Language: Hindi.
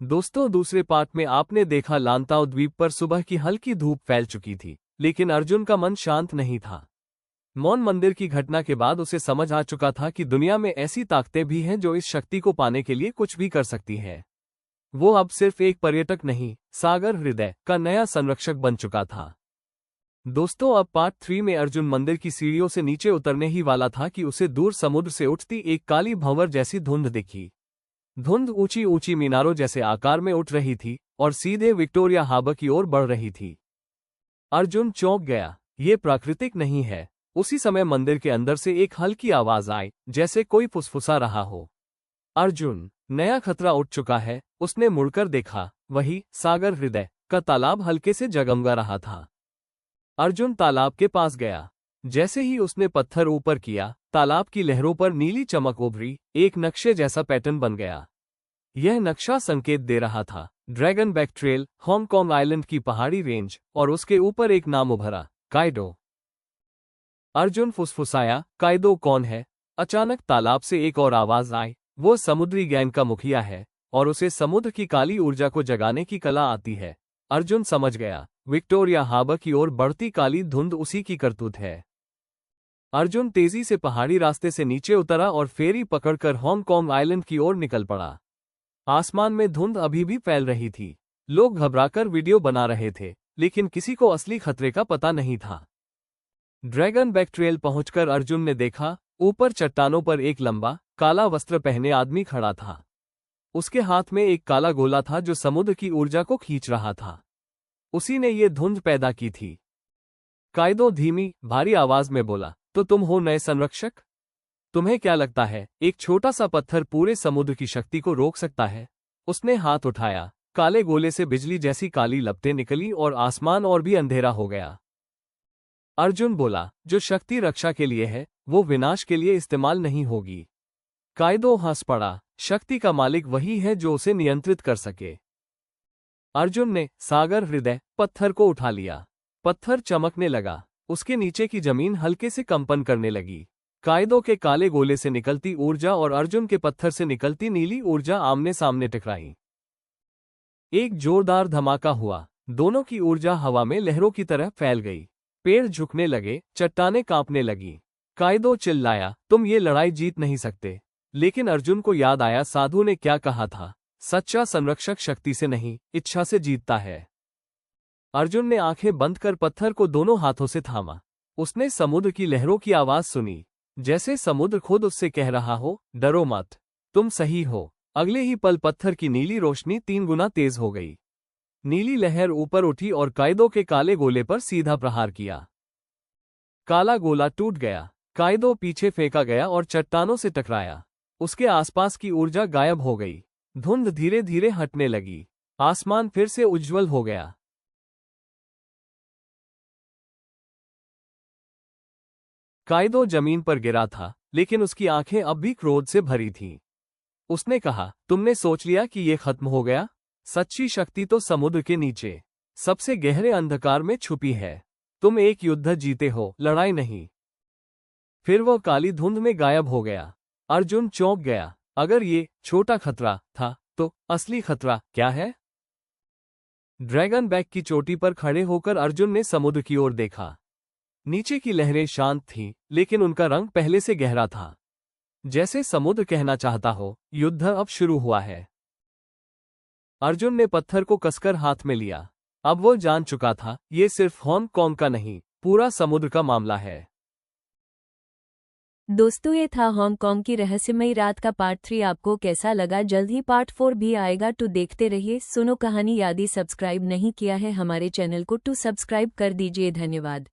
दोस्तों, दूसरे पार्ट में आपने देखा लांताओ द्वीप पर सुबह की हल्की धूप फैल चुकी थी, लेकिन अर्जुन का मन शांत नहीं था। मौन मंदिर की घटना के बाद उसे समझ आ चुका था कि दुनिया में ऐसी ताकतें भी हैं जो इस शक्ति को पाने के लिए कुछ भी कर सकती हैं। वो अब सिर्फ एक पर्यटक नहीं, सागर हृदय का नया संरक्षक बन चुका था। दोस्तों, अब पार्ट 3 में अर्जुन मंदिर की सीढ़ियों से नीचे उतरने ही वाला था कि उसे दूर समुद्र से उठती एक काली भंवर जैसी धुंध दिखी। धुंध ऊंची ऊंची मीनारों जैसे आकार में उठ रही थी और सीधे विक्टोरिया हार्बर की ओर बढ़ रही थी। अर्जुन चौंक गया, ये प्राकृतिक नहीं है। उसी समय मंदिर के अंदर से एक हल्की आवाज आई, जैसे कोई फुसफुसा रहा हो। अर्जुन, नया खतरा उठ चुका है। उसने मुड़कर देखा, वही सागर हृदय का तालाब हल्के से जगमगा रहा था। अर्जुन तालाब के पास गया। जैसे ही उसने पत्थर ऊपर किया, तालाब की लहरों पर नीली चमक उभरी, एक नक्शे जैसा पैटर्न बन गया। यह नक्शा संकेत दे रहा था, dragon back trail, Hong Kong island की पहाड़ी रेंज, और उसके ऊपर एक नाम उभरा, काइडो। अर्जुन फुसफुसाया, काइदो कौन है? अचानक तालाब से एक और आवाज आई, वो समुद्री गैंग का मुखिया है और उसे समुद्र की काली ऊर्जा को जगाने की कला आती है। अर्जुन समझ गया, विक्टोरिया हार्बर की ओर बढ़ती काली धुंध उसी की करतूत है। अर्जुन तेजी से पहाड़ी रास्ते से नीचे उतरा और फेरी पकड़कर हांगकांग आइलैंड की ओर निकल पड़ा। आसमान में धुंध अभी भी फैल रही थी। लोग घबराकर वीडियो बना रहे थे, लेकिन किसी को असली खतरे का पता नहीं था। ड्रैगन बैक ट्रेल पहुंचकर अर्जुन ने देखा, ऊपर चट्टानों पर एक लंबा, काला वस्त्र पहने आदमी खड़ा था। उसके हाथ में एक काला गोला था जो समुद्र की ऊर्जा को खींच रहा था। उसी ने ये धुंध पैदा की थी। काइदो धीमी, भारी आवाज में बोला, तो तुम हो नए संरक्षक? तुम्हें क्या लगता है, एक छोटा सा पत्थर पूरे समुद्र की शक्ति को रोक सकता है? उसने हाथ उठाया, काले गोले से बिजली जैसी काली लपटें निकली और आसमान और भी अंधेरा हो गया। अर्जुन बोला, जो शक्ति रक्षा के लिए है, वो विनाश के लिए इस्तेमाल नहीं होगी। काइदो हंस पड़ा, शक्ति का मालिक वही है जो उसे नियंत्रित कर सके। अर्जुन ने सागर हृदय पत्थर को उठा लिया। पत्थर चमकने लगा, उसके नीचे की जमीन हल्के से कंपन करने लगी। काइदो के काले गोले से निकलती ऊर्जा और अर्जुन के पत्थर से निकलती नीली ऊर्जा आमने सामने टकराई। एक जोरदार धमाका हुआ, दोनों की ऊर्जा हवा में लहरों की तरह फैल गई। पेड़ झुकने लगे, चट्टानें कांपने लगी। काइदो चिल्लाया, तुम ये लड़ाई जीत नहीं सकते। लेकिन अर्जुन को याद आया, साधु ने क्या कहा था, सच्चा संरक्षक शक्ति से नहीं, इच्छा से जीतता है। अर्जुन ने आंखें बंद कर पत्थर को दोनों हाथों से थामा। उसने समुद्र की लहरों की आवाज सुनी, जैसे समुद्र खुद उससे कह रहा हो, डरो मत, तुम सही हो। अगले ही पल पत्थर की नीली रोशनी 3 गुना तेज हो गई। नीली लहर ऊपर उठी और काइदो के काले गोले पर सीधा प्रहार किया। काला गोला टूट गया, काइदो पीछे फेंका गया और चट्टानों से टकराया। उसके आसपास की ऊर्जा गायब हो गई। धुंध धीरे धीरे हटने लगी। आसमान फिर से उज्ज्वल हो गया। काइदो जमीन पर गिरा था, लेकिन उसकी आंखें अब भी क्रोध से भरी थीं। उसने कहा, तुमने सोच लिया कि ये खत्म हो गया? सच्ची शक्ति तो समुद्र के नीचे, सबसे गहरे अंधकार में छुपी है। तुम एक युद्ध जीते हो, लड़ाई नहीं। फिर वह काली धुंध में गायब हो गया। अर्जुन चौंक गया, अगर ये छोटा खतरा था, तो असली खतरा क्या है? ड्रैगन बैक की चोटी पर खड़े होकर अर्जुन ने समुद्र की ओर देखा। नीचे की लहरें शांत थीं, लेकिन उनका रंग पहले से गहरा था। जैसे समुद्र कहना चाहता हो, युद्ध अब शुरू हुआ है। अर्जुन ने पत्थर को कसकर हाथ में लिया। अब वो जान चुका था, ये सिर्फ हांगकांग का नहीं, पूरा समुद्र का मामला है। दोस्तों, ये था हांगकांग की रहस्यमयी रात का पार्ट 3। आपको कैसा लगा? जल्द ही पार्ट 4 भी आएगा, तो देखते रहिए सुनो कहानी। यदि सब्सक्राइब नहीं किया है हमारे चैनल को, तो सब्सक्राइब कर दीजिए। धन्यवाद।